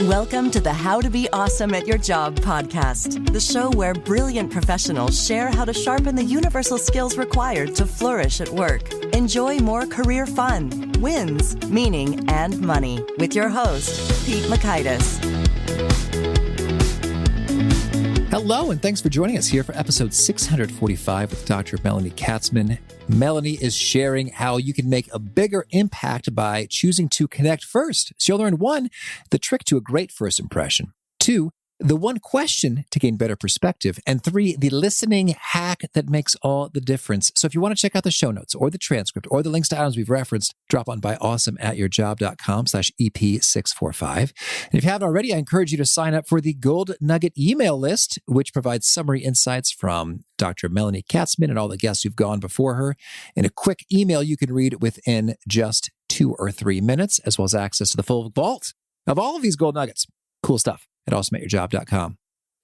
Welcome to the How to Be Awesome at Your Job podcast, the show where brilliant professionals share how to sharpen the universal skills required to flourish at work. Enjoy more career fun, wins, meaning, and money with your host, Pete Makaitis. Hello, and thanks for joining us here for episode 645 with Dr. Melanie Katzman. Melanie is sharing how you can make a bigger impact by choosing to connect first. So you'll learn 1, the trick to a great first impression; 2, the one question to gain better perspective; and 3, the listening hack that makes all the difference. So if you want to check out the show notes or the transcript or the links to items we've referenced, drop on by awesomeatyourjob.com/EP645. And if you haven't already, I encourage you to sign up for the Gold Nugget email list, which provides summary insights from Dr. Melanie Katzman and all the guests who've gone before her in a quick email you can read within just 2 or 3 minutes, as well as access to the full vault of all of these gold nuggets. Cool stuff at awesomeatyourjob.com.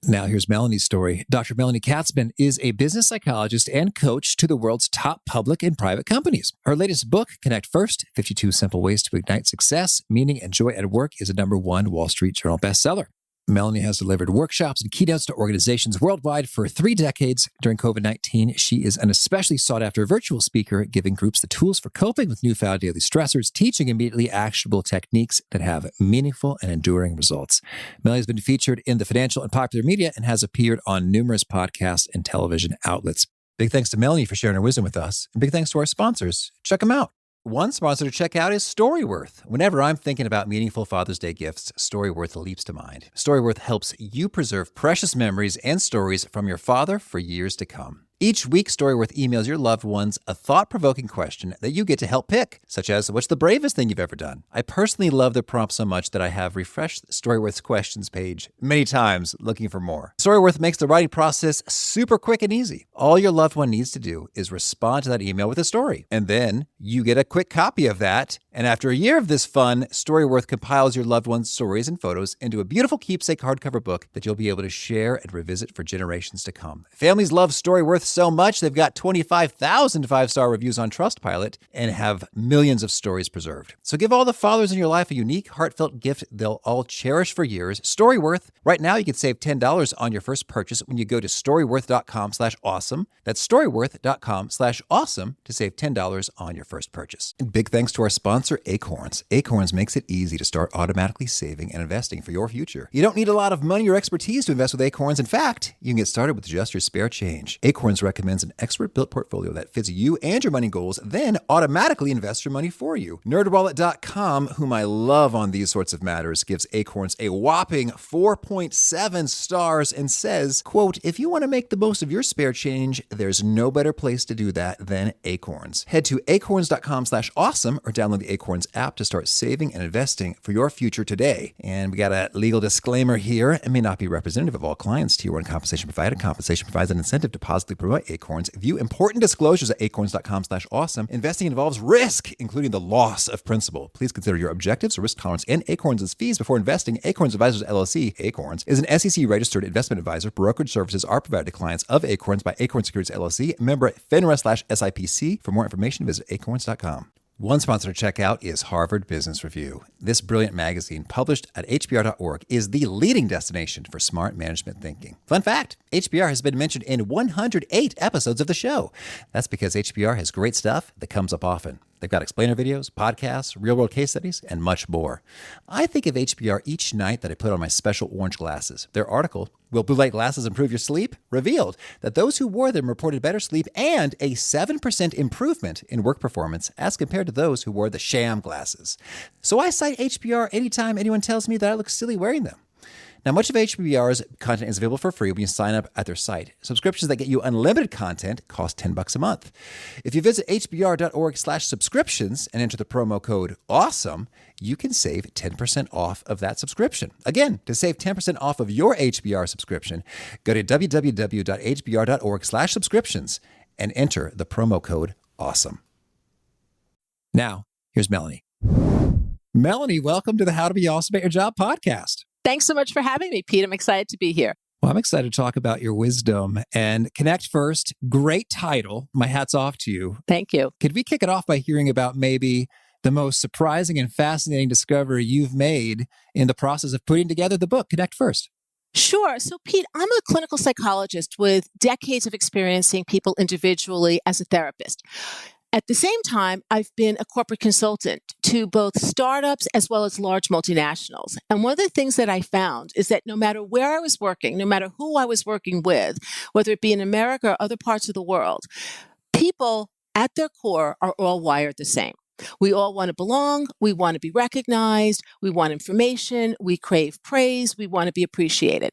Now here's Melanie's story. Dr. Melanie Katzman is a business psychologist and coach to the world's top public and private companies. Her latest book, Connect First, 52 Simple Ways to Ignite Success, Meaning, and Joy at Work, is a #1 Wall Street Journal bestseller. Melanie has delivered workshops and keynotes to organizations worldwide for 3 decades. During COVID-19, she is an especially sought-after virtual speaker, giving groups the tools for coping with newfound daily stressors, teaching immediately actionable techniques that have meaningful and enduring results. Melanie has been featured in the financial and popular media and has appeared on numerous podcasts and television outlets. Big thanks to Melanie for sharing her wisdom with us. And big thanks to our sponsors. Check them out. One sponsor to check out is Storyworth. Whenever I'm thinking about meaningful Father's Day gifts, Storyworth leaps to mind. Storyworth helps you preserve precious memories and stories from your father for years to come. Each week, Storyworth emails your loved ones a thought-provoking question that you get to help pick, such as, what's the bravest thing you've ever done? I personally love the prompt so much that I have refreshed Storyworth's questions page many times looking for more. Storyworth makes the writing process super quick and easy. All your loved one needs to do is respond to that email with a story, and then you get a quick copy of that. And after a year of this fun, Storyworth compiles your loved one's stories and photos into a beautiful keepsake hardcover book that you'll be able to share and revisit for generations to come. Families love Storyworth so much, they've got 25,000 5-star reviews on Trustpilot and have millions of stories preserved. So give all the fathers in your life a unique, heartfelt gift they'll all cherish for years. Storyworth. Right now, you can save $10 on your first purchase when you go to storyworth.com/awesome. That's storyworth.com/awesome to save $10 on your first purchase. And big thanks to our sponsor, Acorns. Acorns makes it easy to start automatically saving and investing for your future. You don't need a lot of money or expertise to invest with Acorns. In fact, you can get started with just your spare change. Acorns recommends an expert-built portfolio that fits you and your money goals, then automatically invests your money for you. NerdWallet.com, whom I love on these sorts of matters, gives Acorns a whopping 4.7 stars and says, quote, if you want to make the most of your spare change, there's no better place to do that than Acorns. Head to acorns.com/awesome or download the Acorns app to start saving and investing for your future today. And we got a legal disclaimer here. It may not be representative of all clients. Tier 1 compensation provided. Compensation provides an incentive to positively promote Acorns. View important disclosures at acorns.com/awesome. Investing involves risk, including the loss of principal. Please consider your objectives, risk tolerance, and Acorns' fees before investing. Acorns Advisors LLC, Acorns, is an SEC-registered investment advisor. Brokerage services are provided to clients of Acorns by Acorns Securities LLC, member FINRA/SIPC. For more information, visit acorns.com. One sponsor to check out is Harvard Business Review. This brilliant magazine, published at hbr.org, is the leading destination for smart management thinking. Fun fact, HBR has been mentioned in 108 episodes of the show. That's because HBR has great stuff that comes up often. They've got explainer videos, podcasts, real-world case studies, and much more. I think of HBR each night that I put on my special orange glasses. Their article, Will Blue Light Glasses Improve Your Sleep?, revealed that those who wore them reported better sleep and a 7% improvement in work performance as compared to those who wore the sham glasses. So I cite HBR anytime anyone tells me that I look silly wearing them. Now, much of HBR's content is available for free when you sign up at their site. Subscriptions that get you unlimited content cost $10 a month. If you visit hbr.org/subscriptions and enter the promo code AWESOME, you can save 10% off of that subscription. Again, to save 10% off of your HBR subscription, go to www.hbr.org/subscriptions and enter the promo code AWESOME. Now, here's Melanie. Melanie, welcome to the How to Be Awesome at Your Job podcast. Thanks so much for having me, Pete. I'm excited to be here. Well, I'm excited to talk about your wisdom and Connect First. Great title. My hat's off to you. Thank you. Could we kick it off by hearing about maybe the most surprising and fascinating discovery you've made in the process of putting together the book, Connect First? Sure. So, Pete, I'm a clinical psychologist with decades of experience seeing people individually as a therapist. At the same time, I've been a corporate consultant to both startups as well as large multinationals. And one of the things that I found is that no matter where I was working, no matter who I was working with, whether it be in America or other parts of the world, people at their core are all wired the same. We all want to belong. We want to be recognized. We want information. We crave praise. We want to be appreciated.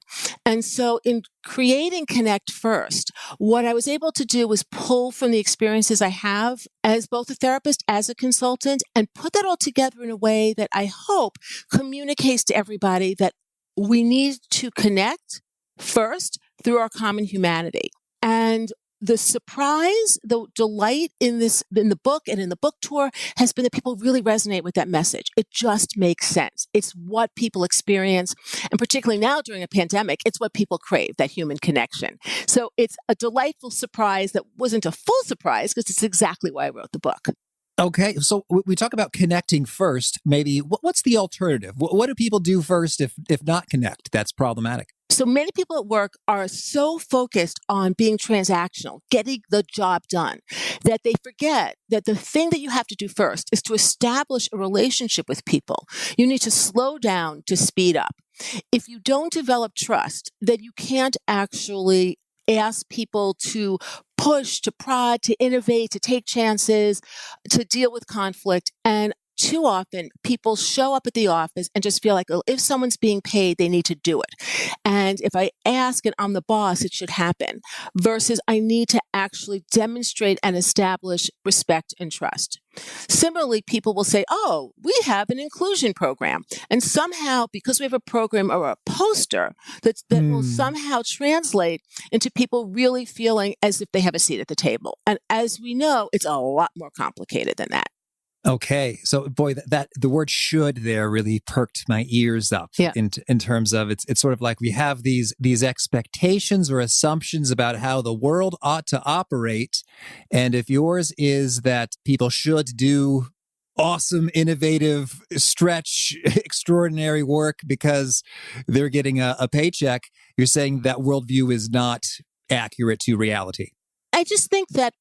And so in creating Connect First, what I was able to do was pull from the experiences I have as both a therapist, as a consultant, and put that all together in a way that I hope communicates to everybody that we need to connect first through our common humanity. And the surprise, the delight in the book and in the book tour has been that people really resonate with that message. It just makes sense. It's what people experience. And particularly now during a pandemic, it's what people crave, that human connection. So it's a delightful surprise that wasn't a full surprise because it's exactly why I wrote the book. Okay, so we talk about connecting first. Maybe what's the alternative? What do people do first if not connect? That's problematic. So many people at work are so focused on being transactional, getting the job done, that they forget that the thing that you have to do first is to establish a relationship with people. You need to slow down to speed up. If you don't develop trust, then you can't actually ask people to push, to prod, to innovate, to take chances, to deal with conflict. And too often, people show up at the office and just feel like, oh, if someone's being paid, they need to do it. And if I ask and I'm the boss, it should happen. Versus I need to actually demonstrate and establish respect and trust. Similarly, people will say, oh, we have an inclusion program. And somehow, because we have a program or a poster that will somehow translate into people really feeling as if they have a seat at the table. And as we know, it's a lot more complicated than that. Okay. So boy, that the word should there really perked my ears up in terms of it's sort of like we have these expectations or assumptions about how the world ought to operate. And if yours is that people should do awesome, innovative, stretch, extraordinary work because they're getting a paycheck, you're saying that worldview is not accurate to reality. I just think that,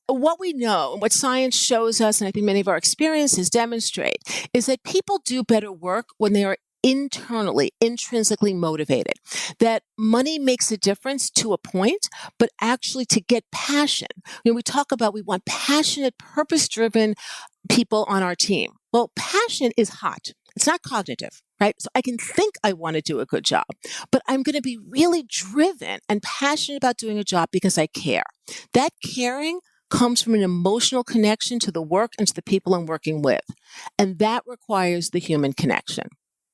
what we know and what science shows us, and I think many of our experiences demonstrate, is that people do better work when they are intrinsically motivated. That money makes a difference to a point, but actually to get passion. We talk about we want passionate, purpose-driven people on our team. Well, passion is hot. It's not cognitive, right? So I can think I want to do a good job, but I'm going to be really driven and passionate about doing a job because I care. That caring comes from an emotional connection to the work and to the people I'm working with. And that requires the human connection.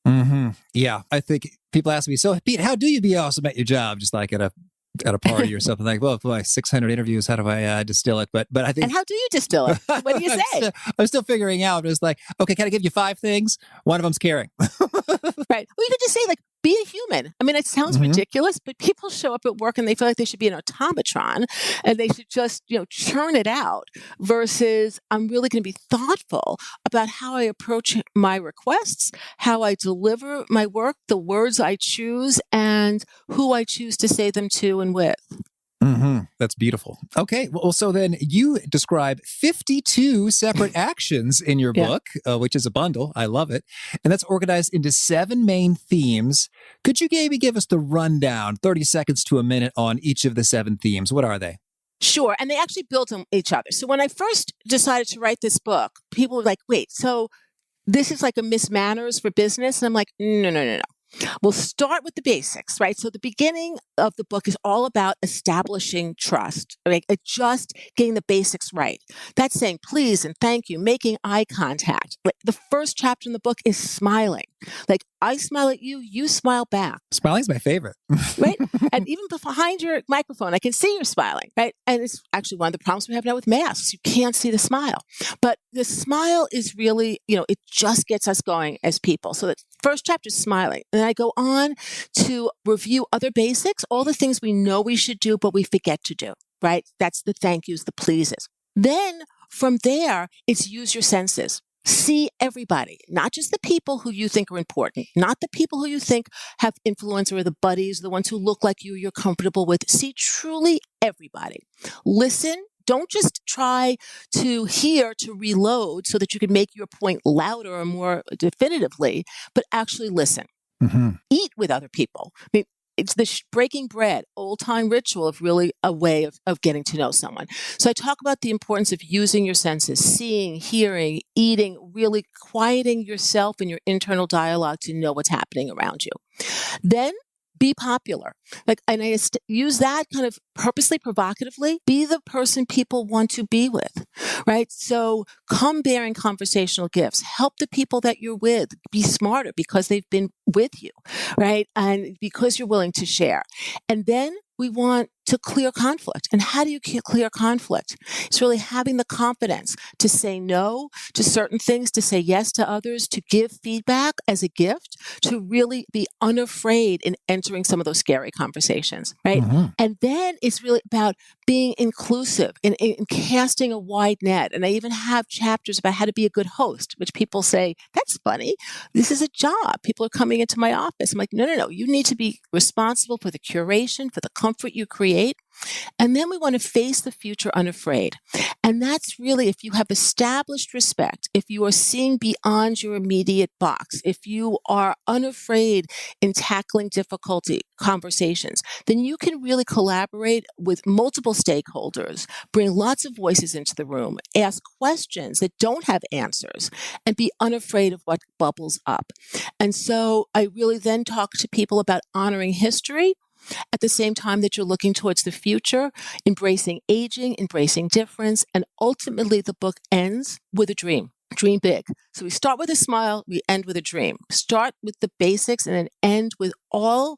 Mm-hmm. Yeah. I think people ask me, so Pete, how do you be awesome at your job? Just like at a party or something like, well, boy, 600 interviews, how do I distill it? But I think... And how do you distill it? What do you say? I'm still figuring out. It's like, okay, can I give you 5 things? One of them's caring. Right. Well, you could just say, like, be a human. I mean, it sounds ridiculous, but people show up at work and they feel like they should be an automatron and they should just, churn it out versus I'm really going to be thoughtful about how I approach my requests, how I deliver my work, the words I choose, and who I choose to say them to and with. Mm-hmm. That's beautiful. Okay. Well, so then you describe 52 separate actions in your book, which is a bundle. I love it. And that's organized into 7 main themes. Could you maybe give us the rundown, 30 seconds to a minute on each of the 7 themes? What are they? Sure. And they actually build on each other. So when I first decided to write this book, people were like, wait, so this is like a Miss Manners for business? And I'm like, no. We'll start with the basics, right? So the beginning of the book is all about establishing trust, right? Just getting the basics right. That's saying please and thank you, making eye contact. Like the first chapter in the book is smiling. Like I smile at you, you smile back. Smiling's my favorite. Right? And even behind your microphone, I can see you're smiling, right? And it's actually one of the problems we have now with masks. You can't see the smile. But the smile is really, it just gets us going as people. So the first chapter is smiling. And then I go on to review other basics, all the things we know we should do, but we forget to do, right? That's the thank yous, the pleases. Then from there, it's use your senses. See everybody, not just the people who you think are important, not the people who you think have influence or the buddies, the ones who look like you're comfortable with. See truly everybody. Listen. Don't just try to hear to reload so that you can make your point louder or more definitively, but actually listen. Mm-hmm. Eat with other people. I mean, it's the breaking bread, old time ritual of really a way of getting to know someone. So I talk about the importance of using your senses, seeing, hearing, eating, really quieting yourself and your internal dialogue to know what's happening around you. Then be popular. And I use that kind of purposely, provocatively. Be the person people want to be with, right? So come bearing conversational gifts. Help the people that you're with be smarter because they've been with you, right? And because you're willing to share. And then we want to clear conflict. And how do you clear conflict? It's really having the confidence to say no to certain things, to say yes to others, to give feedback as a gift, to really be unafraid in entering some of those scary conversations, right? Mm-hmm. And then it's really about being inclusive and casting a wide net. And I even have chapters about how to be a good host, which people say, that's funny. This is a job. People are coming into my office. I'm like, no. You need to be responsible for the curation, for the comfort you create. And then we want to face the future unafraid. And that's really if you have established respect, if you are seeing beyond your immediate box, if you are unafraid in tackling difficulty conversations, then you can really collaborate with multiple stakeholders, bring lots of voices into the room, ask questions that don't have answers, and be unafraid of what bubbles up. And so I really then talk to people about honoring history at the same time that you're looking towards the future, embracing aging, embracing difference, and ultimately the book ends with a dream. Dream big. So we start with a smile, we end with a dream. Start with the basics and then end with all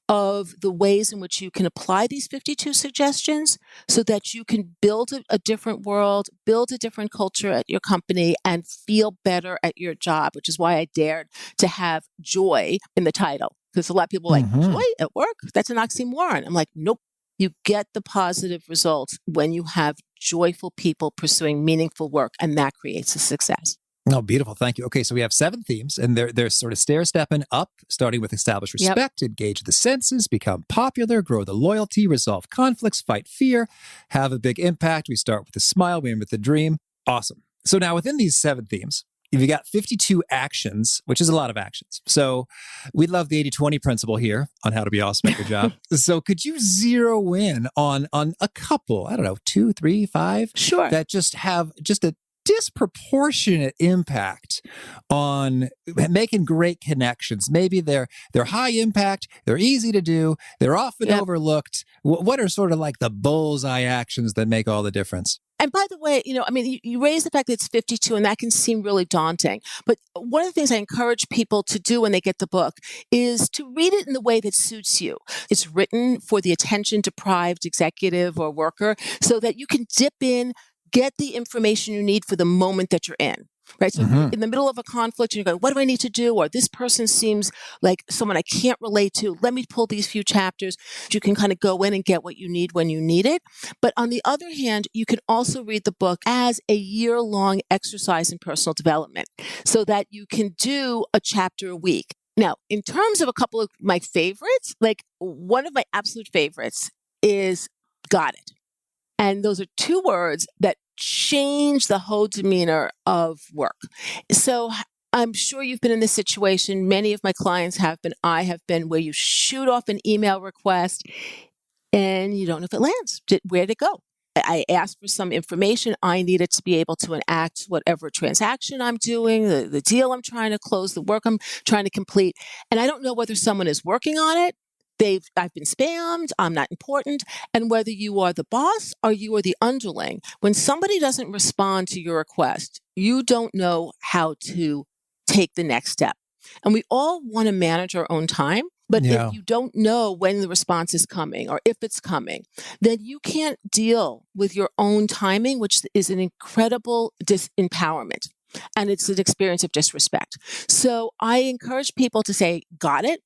of the ways in which you can apply these 52 suggestions so that you can build a different world, build a different culture at your company, and feel better at your job, which is why I dared to have joy in the title. Because a lot of people are like, joy at work? That's an oxymoron. I'm like, nope. You get the positive results when you have joyful people pursuing meaningful work, and that creates a success. Oh, beautiful. Thank you. Okay, so we have 7 themes, and they're sort of stair-stepping up, starting with establish respect, engage the senses, become popular, grow the loyalty, resolve conflicts, fight fear, have a big impact. We start with a smile, we end with the dream. Awesome. So now within these 7 themes, you've got 52 actions, which is a lot of actions. So we love the 80-20 principle here on how to be awesome at your job. So could you zero in on a couple, 2, 3, 5? Sure. That just have just a disproportionate impact on making great connections. Maybe they're high impact, they're easy to do, they're often overlooked. What are sort of like the bullseye actions that make all the difference? And by the way, you raise the fact that it's 52 and that can seem really daunting. But one of the things I encourage people to do when they get the book is to read it in the way that suits you. It's written for the attention deprived executive or worker so that you can dip in, get the information you need for the moment that you're in. Right. So in the middle of a conflict, you go, what do I need to do? Or this person seems like someone I can't relate to. Let me pull these few chapters. You can kind of go in and get what you need when you need it. But on the other hand, you can also read the book as a year-long exercise in personal development so that you can do a chapter a week. Now, in terms of a couple of my favorites, like one of my absolute favorites is got it. And those are 2 words that change the whole demeanor of work. So I'm sure you've been in this situation. Many of my clients have been, I have been, where you shoot off an email request and you don't know if it lands. Where'd it go? I asked for some information. I needed to be able to enact whatever transaction I'm doing, the deal I'm trying to close, the work I'm trying to complete. And I don't know whether someone is working on it. I've been spammed, I'm not important. And whether you are the boss or you are the underling, when somebody doesn't respond to your request, you don't know how to take the next step. And we all want to manage our own time. But if you don't know when the response is coming or if it's coming, then you can't deal with your own timing, which is an incredible disempowerment. And it's an experience of disrespect. So I encourage people to say, got it.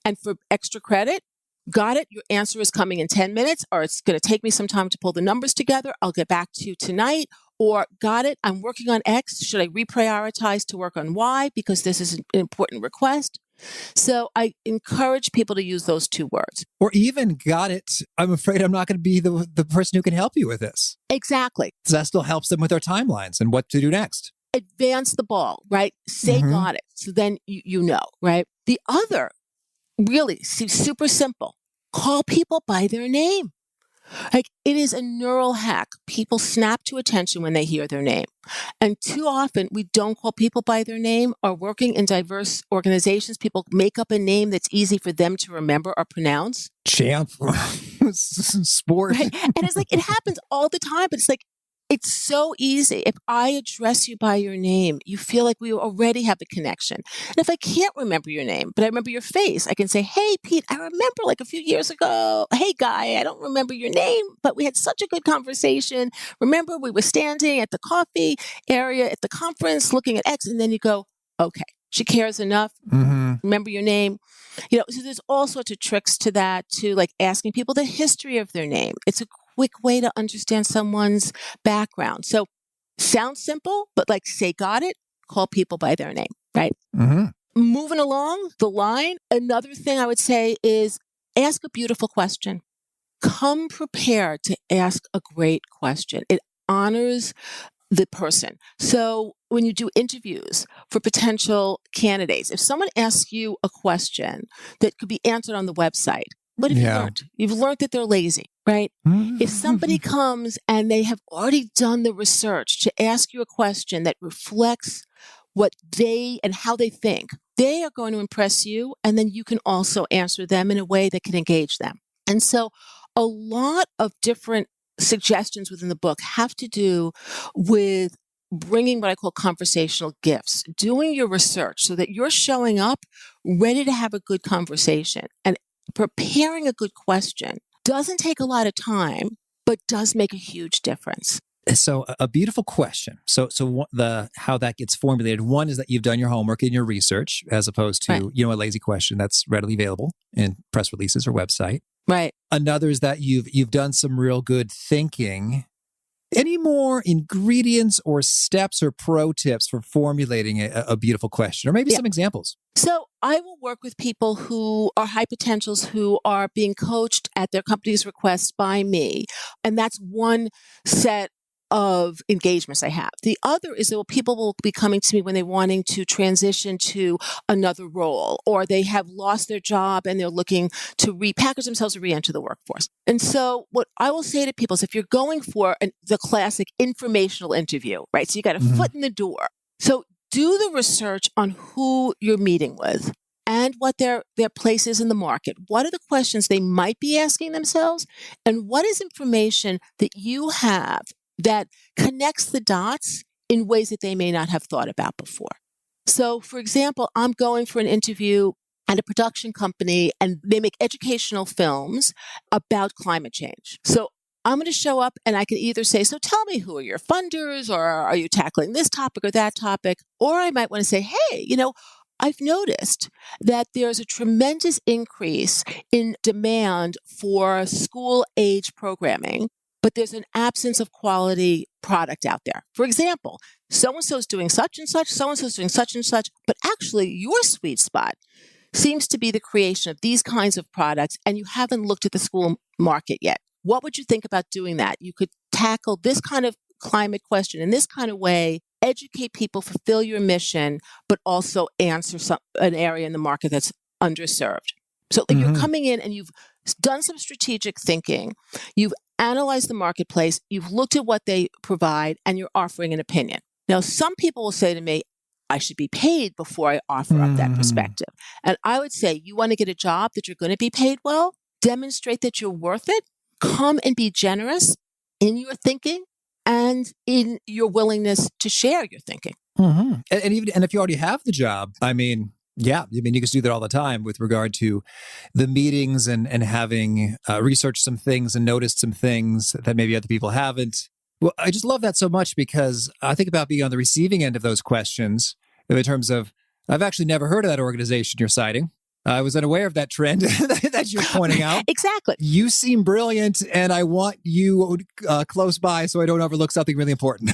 And for extra credit, got it, your answer is coming in 10 minutes, or it's going to take me some time to pull the numbers together. I'll get back to you tonight, Or got it, I'm working on X. Should I reprioritize to work on Y because this is an important request? So I encourage people to use those two words. Or even got it. I'm afraid I'm not going to be the person who can help you with this. Exactly. So that still helps them with their timelines and what to do next. Advance the ball, right? Say got it. So then you know, right? The other, really super simple. Call people by their name. Like, it is a neural hack. People snap to attention when they hear their name. And too often we don't call people by their name, or working in diverse organizations, people make up a name that's easy for them to remember or pronounce. Champ. Sport. Right? And it's like, it happens all the time, but it's like, it's so easy. If I address you by your name, you feel like we already have the connection. And if I can't remember your name, but I remember your face, I can say, hey, Pete, I remember like a few years ago. Hey, Guy, I don't remember your name, but we had such a good conversation. Remember, we were standing at the coffee area at the conference looking at X. And then you go, okay, she cares enough. Remember your name. So there's all sorts of tricks to that, to like asking people the history of their name. It's a quick way to understand someone's background. So sounds simple, but like, say got it, call people by their name, right? Moving along the line, another thing I would say is ask a beautiful question. Come prepared to ask a great question. It honors the person. So when you do interviews for potential candidates, if someone asks you a question that could be answered on the website, what have you learned? You've learned that they're lazy, right? If somebody comes and they have already done the research to ask you a question that reflects what they and how they think, they are going to impress you. And then you can also answer them in a way that can engage them. And so a lot of different suggestions within the book have to do with bringing what I call conversational gifts, doing your research so that you're showing up ready to have a good conversation. And preparing a good question doesn't take a lot of time, but does make a huge difference. So a beautiful question. So how that gets formulated. One is that you've done your homework and your research, as opposed to, a lazy question that's readily available in press releases or website. Right. Another is that you've done some real good thinking. Any more ingredients or steps or pro tips for formulating a beautiful question, or maybe some examples? So I will work with people who are high potentials who are being coached at their company's request by me. And that's one set of engagements I have. The other is that people will be coming to me when they're wanting to transition to another role, or they have lost their job and they're looking to repackage themselves or re-enter the workforce. And so what I will say to people is, if you're going for the classic informational interview, right? So you got a foot in the door. So do the research on who you're meeting with and what their place is in the market. What are the questions they might be asking themselves? And what is information that you have that connects the dots in ways that they may not have thought about before? So, for example, I'm going for an interview at a production company, and they make educational films about climate change. So I'm going to show up and I can either say, so tell me, who are your funders, or are you tackling this topic or that topic? Or I might want to say, hey, I've noticed that there's a tremendous increase in demand for school age programming, but there's an absence of quality product out there. For example, so-and-so's doing such and such, so-and-so's doing such and such, but actually your sweet spot seems to be the creation of these kinds of products, and you haven't looked at the school market yet. What would you think about doing that? You could tackle this kind of climate question in this kind of way, educate people, fulfill your mission, but also answer an area in the market that's underserved. So you're coming in and you've done some strategic thinking, you've analyzed the marketplace, you've looked at what they provide, and you're offering an opinion. Now, some people will say to me, I should be paid before I offer up that perspective. And I would say, you want to get a job that you're going to be paid well, demonstrate that you're worth it, come and be generous in your thinking and in your willingness to share your thinking. And if you already have the job, you can just do that all the time with regard to the meetings and having researched some things and noticed some things that maybe other people haven't. Well, I just love that so much, because I think about being on the receiving end of those questions in terms of, I've actually never heard of that organization you're citing. I was unaware of that trend that you're pointing out. Exactly. You seem brilliant, and I want you close by so I don't overlook something really important.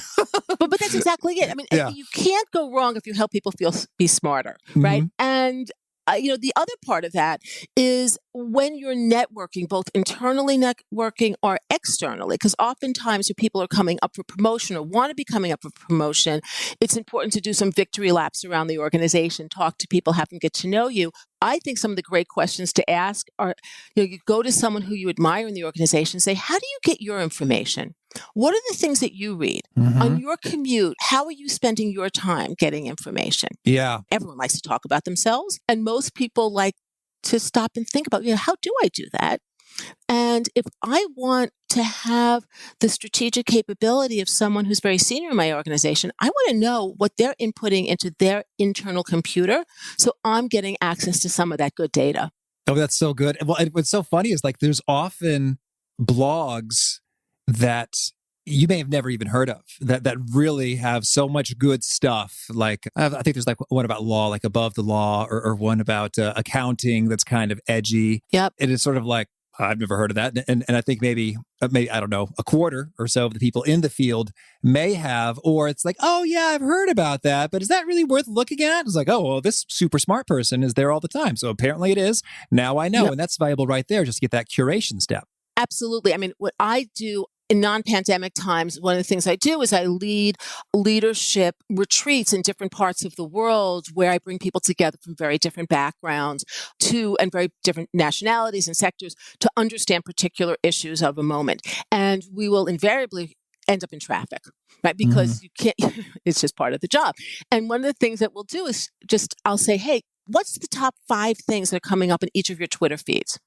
But that's exactly it. I mean, Yeah. you can't go wrong if you help people be smarter, right? And the other part of that is when you're networking, both internally networking or externally, because oftentimes when people are coming up for promotion or want to be coming up for promotion, it's important to do some victory laps around the organization, talk to people, have them get to know you. I think some of the great questions to ask are, you go to someone who you admire in the organization, say, how do you get your information? What are the things that you read? On your commute, how are you spending your time getting information? Yeah. Everyone likes to talk about themselves, and most people like to stop and think about, how do I do that? And if I want to have the strategic capability of someone who's very senior in my organization, I want to know what they're inputting into their internal computer, so I'm getting access to some of that good data. Oh, that's so good. Well, what's so funny is like there's often blogs that you may have never even heard of that really have so much good stuff. Like I think there's like one about law, like Above the Law, or one about accounting that's kind of edgy. Yep. It is sort of like, I've never heard of that. And I think maybe, I don't know, a quarter or so of the people in the field may have, or it's like, oh yeah, I've heard about that, but is that really worth looking at? It's like, oh, well, this super smart person is there all the time. So apparently it is. Now I know. Yep. And that's valuable right there, just to get that curation step. Absolutely. I mean, what I do in non-pandemic times, one of the things I do is I lead leadership retreats in different parts of the world where I bring people together from very different backgrounds and very different nationalities and sectors to understand particular issues of a moment. And we will invariably end up in traffic, right? Because you can't, it's just part of the job. And one of the things that we'll do is I'll say, hey, what's the top 5 things that are coming up in each of your Twitter feeds?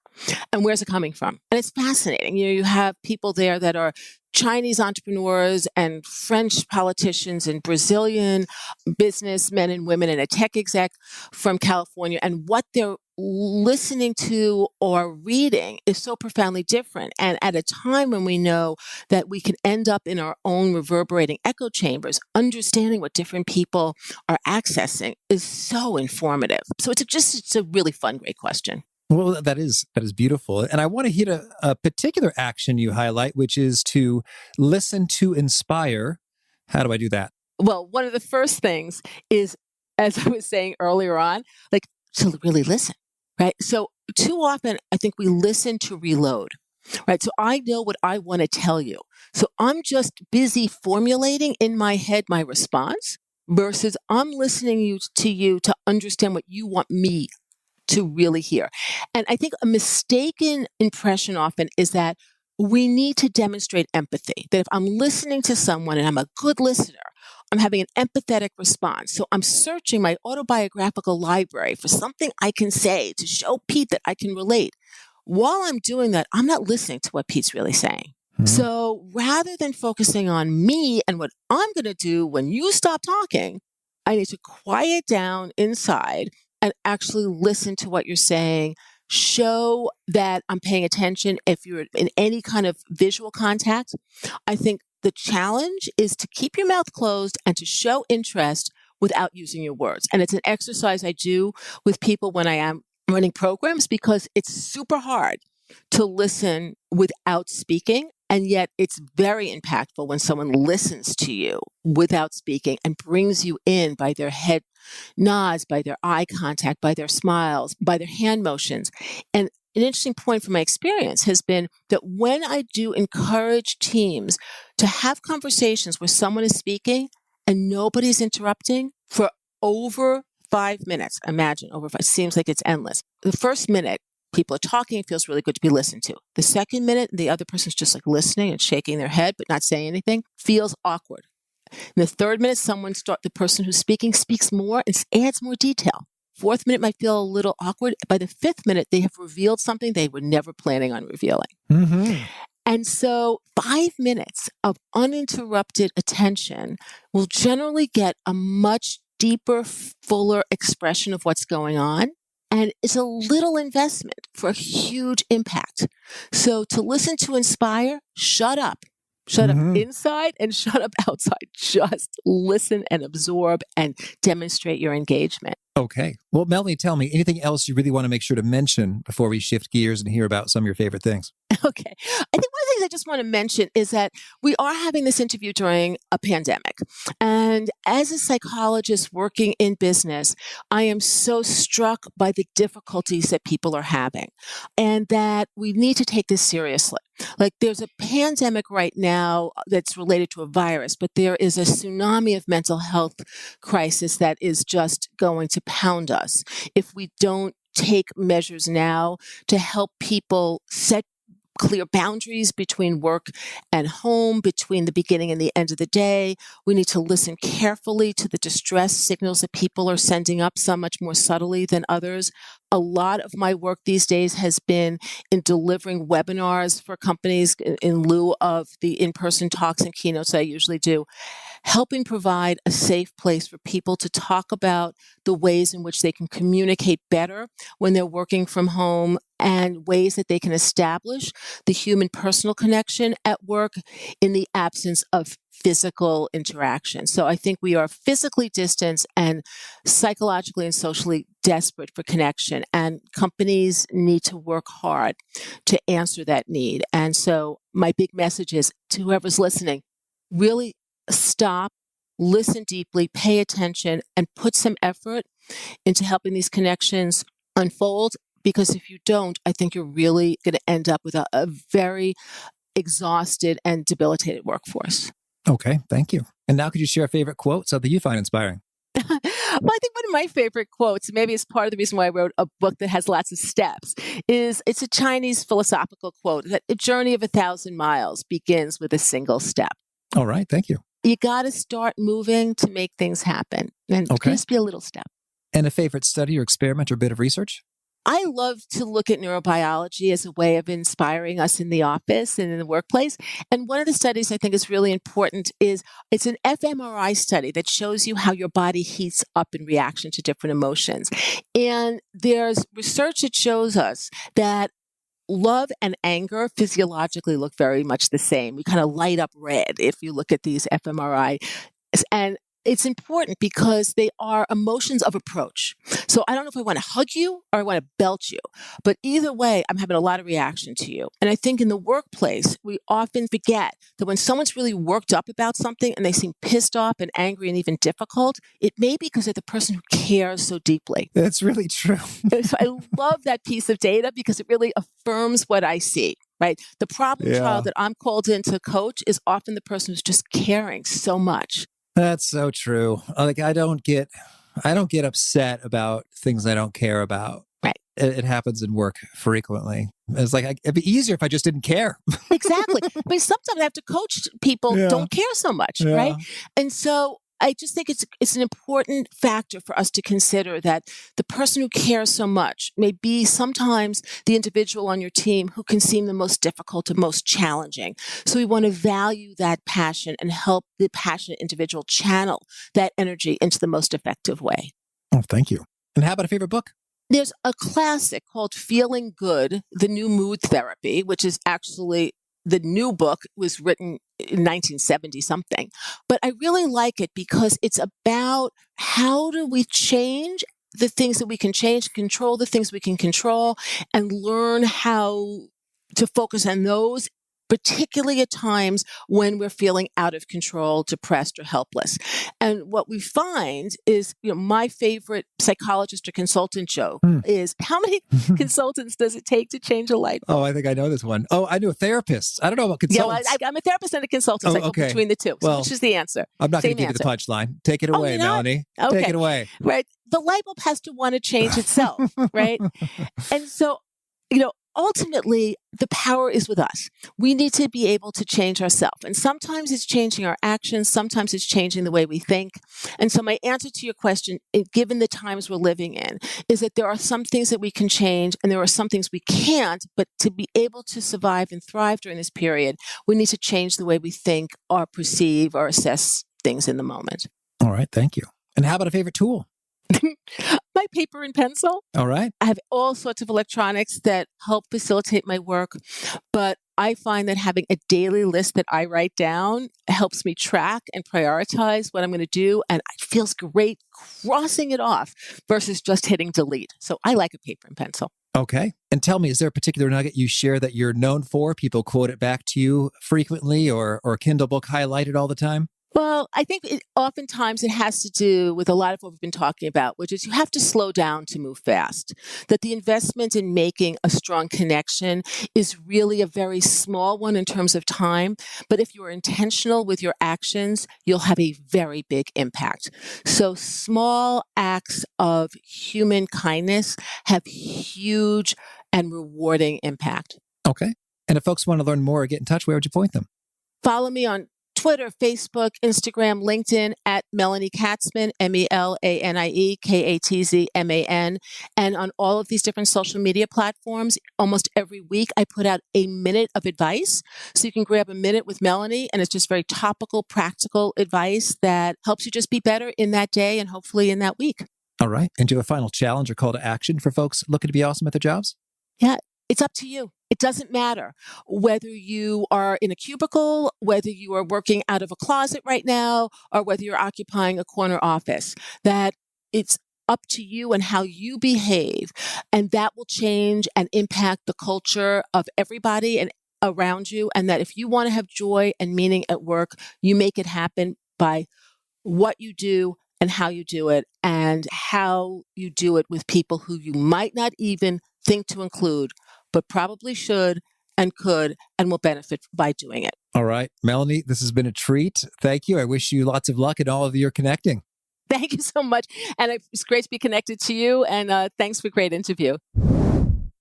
And where's it coming from? And it's fascinating. You have people there that are Chinese entrepreneurs and French politicians and Brazilian businessmen and women and a tech exec from California. And what they're listening to or reading is so profoundly different. And at a time when we know that we can end up in our own reverberating echo chambers, understanding what different people are accessing is so informative. So it's a really fun, great question. Well, that is beautiful. And I want to hit a particular action you highlight, which is to listen to inspire. How do I do that? Well, one of the first things is, as I was saying earlier on, like to really listen, right? So too often, I think we listen to reload, right? So I know what I want to tell you. So I'm just busy formulating in my head my response versus I'm listening to you to understand what you want me to really hear. And I think a mistaken impression often is that we need to demonstrate empathy, that if I'm listening to someone and I'm a good listener, I'm having an empathetic response. So I'm searching my autobiographical library for something I can say to show Pete that I can relate. While I'm doing that, I'm not listening to what Pete's really saying. So rather than focusing on me and what I'm going to do when you stop talking, I need to quiet down inside and actually listen to what you're saying, show that I'm paying attention. If you're in any kind of visual contact, I think the challenge is to keep your mouth closed and to show interest without using your words. And it's an exercise I do with people when I am running programs because it's super hard to listen without speaking. And yet it's very impactful when someone listens to you without speaking and brings you in by their head nods, by their eye contact, by their smiles, by their hand motions. And an interesting point from my experience has been that when I do encourage teams to have conversations where someone is speaking and nobody's interrupting for over 5 minutes, imagine over 5, seems like it's endless. The first minute, people are talking, it feels really good to be listened to. The second minute, the other person's just like listening and shaking their head, but not saying anything, feels awkward. In the third minute, the person who's speaking speaks more and adds more detail. Fourth minute might feel a little awkward. By the fifth minute, they have revealed something they were never planning on revealing. And so 5 minutes of uninterrupted attention will generally get a much deeper, fuller expression of what's going on. And it's a little investment for a huge impact. So to listen to inspire, shut up Shut up inside and shut up outside. Just listen and absorb and demonstrate your engagement. Okay. Well, Melanie, tell me, anything else you really want to make sure to mention before we shift gears and hear about some of your favorite things? Okay. I think one of the things I just want to mention is that we are having this interview during a pandemic. And as a psychologist working in business, I am so struck by the difficulties that people are having and that we need to take this seriously. Like there's a pandemic right now that's related to a virus, but there is a tsunami of mental health crisis that is just going to pound us if we don't take measures now to help people set clear boundaries between work and home, between the beginning and the end of the day. We need to listen carefully to the distress signals that people are sending up, some much more subtly than others. A lot of my work these days has been in delivering webinars for companies in lieu of the in-person talks and keynotes that I usually do, helping provide a safe place for people to talk about the ways in which they can communicate better when they're working from home and ways that they can establish the human personal connection at work in the absence of physical interaction. So I think we are physically distanced and psychologically and socially desperate for connection. And companies need to work hard to answer that need. And so my big message is to whoever's listening, really stop, listen deeply, pay attention, and put some effort into helping these connections unfold. Because if you don't, I think you're really going to end up with a very exhausted and debilitated workforce. Okay, thank you. And now could you share a favorite quote, something you find inspiring? Well, I think one of my favorite quotes, maybe it's part of the reason why I wrote a book that has lots of steps, is it's a Chinese philosophical quote that a journey of 1,000 miles begins with a single step. All right, thank you. You got to start moving to make things happen. And just be a little step. And a favorite study or experiment or bit of research? I love to look at neurobiology as a way of inspiring us in the office and in the workplace. And one of the studies I think is really important is it's an fMRI study that shows you how your body heats up in reaction to different emotions. And there's research that shows us that love and anger physiologically look very much the same. We kind of light up red if you look at these fMRI. And it's important because they are emotions of approach. So I don't know if I want to hug you or I want to belt you, but either way, I'm having a lot of reaction to you. And I think in the workplace, we often forget that when someone's really worked up about something and they seem pissed off and angry and even difficult, it may be because they're the person who cares so deeply. That's really true. So I love that piece of data because it really affirms what I see. Right? The problem child that I'm called in to coach is often the person who's just caring so much. That's so true. Like I don't get upset about things I don't care about. Right. It happens in work frequently. It's like it'd be easier if I just didn't care. Exactly. But sometimes I have to coach people who don't care so much, right? And so I just think it's an important factor for us to consider that the person who cares so much may be sometimes the individual on your team who can seem the most difficult and most challenging. So we want to value that passion and help the passionate individual channel that energy into the most effective way. Oh, thank you. And how about a favorite book? There's a classic called Feeling Good, The New Mood Therapy, which is actually the new book was written in 1970 something, but I really like it because it's about how do we change the things that we can change, control the things we can control, and learn how to focus on those, particularly at times when we're feeling out of control, depressed, or helpless. And what we find is, my favorite psychologist or consultant joke is how many consultants does it take to change a light bulb? Oh, I think I know this one. Oh, I knew a therapist. I don't know about consultants. Yeah, I'm a therapist and a consultant. So I go between the two. So which is the answer? I'm not going to give you the punchline. Take it away, Melanie. Okay. Take it away. Right. The light bulb has to want to change itself, right? And so, ultimately, the power is with us. We need to be able to change ourselves. And sometimes it's changing our actions. Sometimes it's changing the way we think. And so my answer to your question, given the times we're living in, is that there are some things that we can change and there are some things we can't. But to be able to survive and thrive during this period, we need to change the way we think or perceive or assess things in the moment. All right. Thank you. And how about a favorite tool? My paper and pencil. All right. I have all sorts of electronics that help facilitate my work, but I find that having a daily list that I write down helps me track and prioritize what I'm going to do. And it feels great crossing it off versus just hitting delete. So I like a paper and pencil. Okay. And tell me, is there a particular nugget you share that you're known for? People quote it back to you frequently or Kindle book highlighted all the time? Well, I think oftentimes it has to do with a lot of what we've been talking about, which is you have to slow down to move fast. That the investment in making a strong connection is really a very small one in terms of time. But if you're intentional with your actions, you'll have a very big impact. So small acts of human kindness have huge and rewarding impact. Okay. And if folks want to learn more or get in touch, where would you point them? Follow me on Twitter, Facebook, Instagram, LinkedIn at Melanie Katzman, Melanie Katzman. And on all of these different social media platforms, almost every week I put out a minute of advice. So you can grab a minute with Melanie, and it's just very topical, practical advice that helps you just be better in that day and hopefully in that week. All right. And do you have a final challenge or call to action for folks looking to be awesome at their jobs? Yeah, it's up to you. It doesn't matter whether you are in a cubicle, whether you are working out of a closet right now, or whether you're occupying a corner office, that it's up to you and how you behave. And that will change and impact the culture of everybody and around you. And that if you want to have joy and meaning at work, you make it happen by what you do and how you do it, and how you do it with people who you might not even think to include, but probably should and could and will benefit by doing it. All right. Melanie, this has been a treat. Thank you. I wish you lots of luck in all of your connecting. Thank you so much. And it's great to be connected to you. And thanks for a great interview.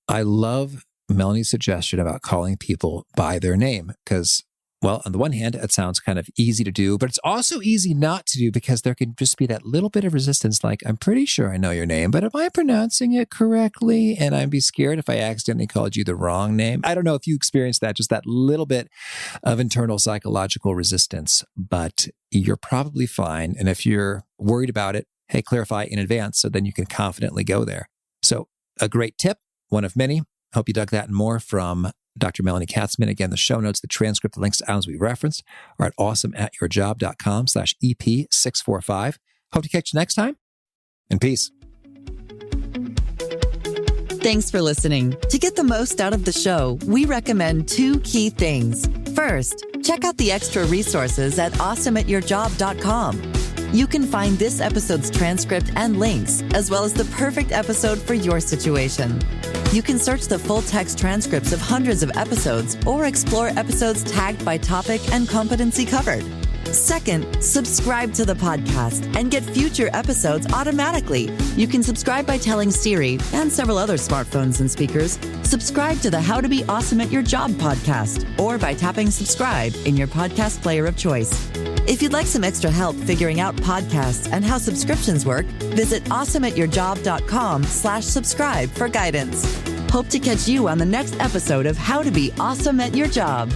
I love Melanie's suggestion about calling people by their name because, well, on the one hand, it sounds kind of easy to do, but it's also easy not to do because there can just be that little bit of resistance. Like, I'm pretty sure I know your name, but am I pronouncing it correctly? And I'd be scared if I accidentally called you the wrong name. I don't know if you experienced that, just that little bit of internal psychological resistance, but you're probably fine. And if you're worried about it, hey, clarify in advance so then you can confidently go there. So a great tip, one of many. Hope you dug that and more from Dr. Melanie Katzman. Again, the show notes, the transcript, the links to items we referenced are at awesomeatyourjob.com/EP645. Hope to catch you next time, and peace. Thanks for listening. To get the most out of the show, we recommend 2 key things. First, check out the extra resources at awesomeatyourjob.com. You can find this episode's transcript and links, as well as the perfect episode for your situation. You can search the full text transcripts of hundreds of episodes or explore episodes tagged by topic and competency covered. Second, subscribe to the podcast and get future episodes automatically. You can subscribe by telling Siri and several other smartphones and speakers, subscribe to the How to Be Awesome at Your Job podcast, or by tapping subscribe in your podcast player of choice. If you'd like some extra help figuring out podcasts and how subscriptions work, visit awesomeatyourjob.com/subscribe for guidance. Hope to catch you on the next episode of How to Be Awesome at Your Job.